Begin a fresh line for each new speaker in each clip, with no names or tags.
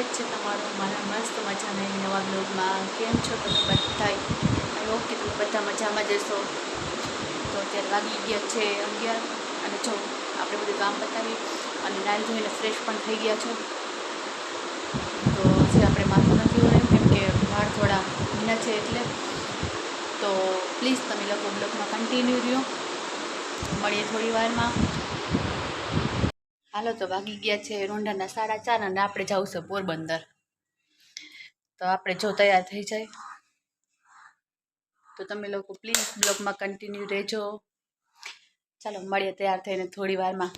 સ્વાગત છે તમારું મારા મસ્ત મજાના એક નવા બ્લોગમાં. કેમ છો તમે બધા? આઈ હોપ કે તમે બધા મજામાં જશો. તો અત્યારે વાગી ગયા છે 11 અને જો આપણે બધું કામ બતાવી અને નાઈ ધોઈને ફ્રેશ પણ થઈ ગયા છો. તો હજી આપણે માથું નથી હોય કેમ કે વાળ થોડા ભીના છે એટલે. તો પ્લીઝ તમે લોકો બ્લોગમાં કન્ટિન્યુ રહ્યો. મળીએ થોડી વારમાં. હાલો તો વાગી ગયા છે રોંઢાના 4:30 અને આપણે જવું છે પોરબંદર. તો આપણે જો તૈયાર થઈ જાય તો તમે લોકો પ્લીઝ બ્લોગમાં કન્ટિન્યુ રહેજો. ચાલો મળીએ તૈયાર થઈને થોડી વારમાં.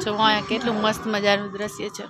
જો અહીંયા કેટલું મસ્ત મજાનું દ્રશ્ય છે.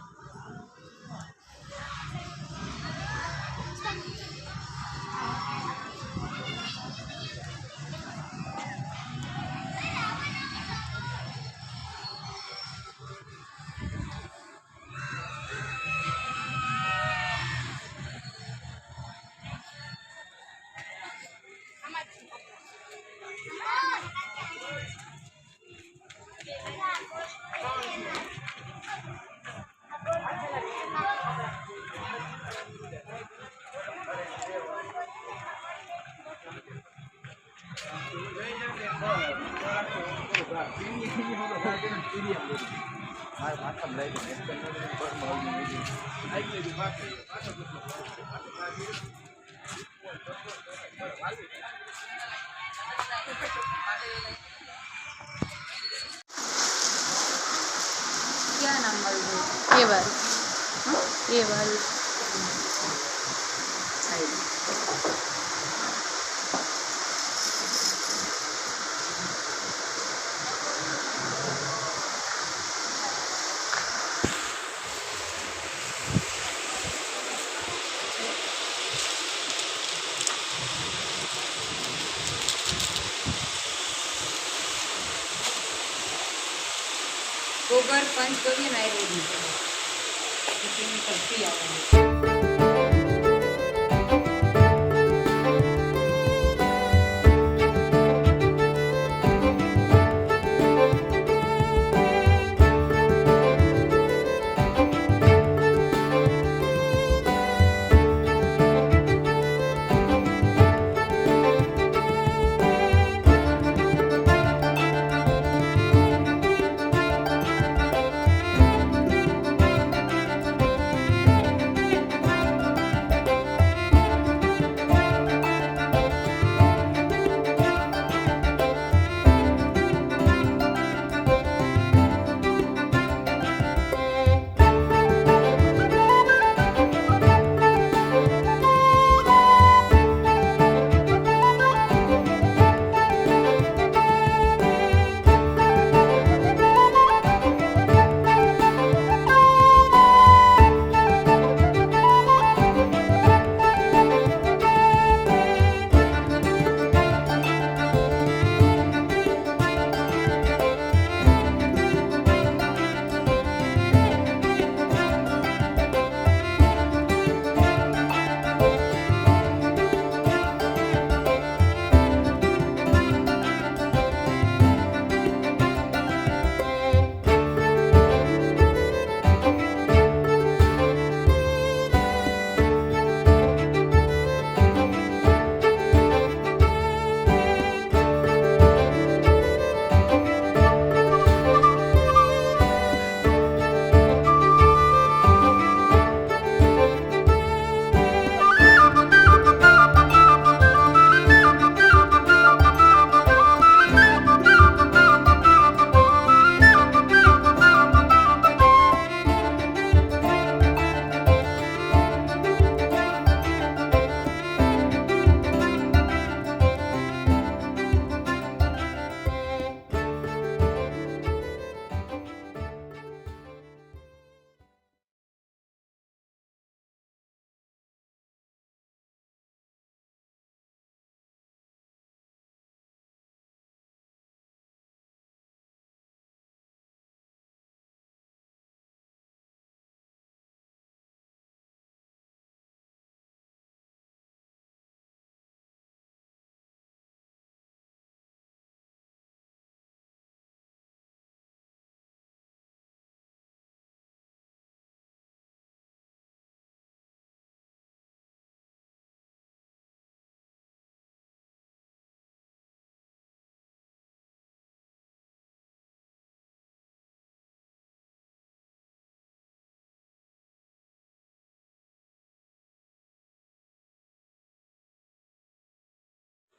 क्या नाम वालू ये वालू ये वालू गोबर पंच करिए ना केमिकल फ्री आवेगा.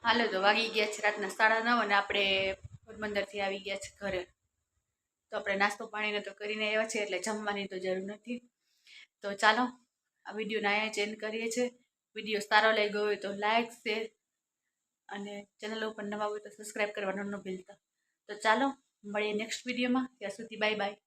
હાલો તો વાગી ગયા છે રાતના 9:30 અને આપણે પોરબંદરથી આવી ગયા છે ઘરે. તો આપણે નાસ્તો પાણીને તો કરીને આવ્યા છે એટલે જમવાની તો જરૂર નથી. તો ચાલો આ વિડીયોને અહીંયા ચેન્જ કરીએ છીએ. વિડીયો સારો લાગ્યો હોય તો લાઈક શેર અને ચેનલ ઉપર નવા હોય તો સબસ્ક્રાઈબ કરવાનું ન ભૂલતા. તો ચાલો મળીએ નેક્સ્ટ વિડીયોમાં. ત્યાં સુધી બાય બાય.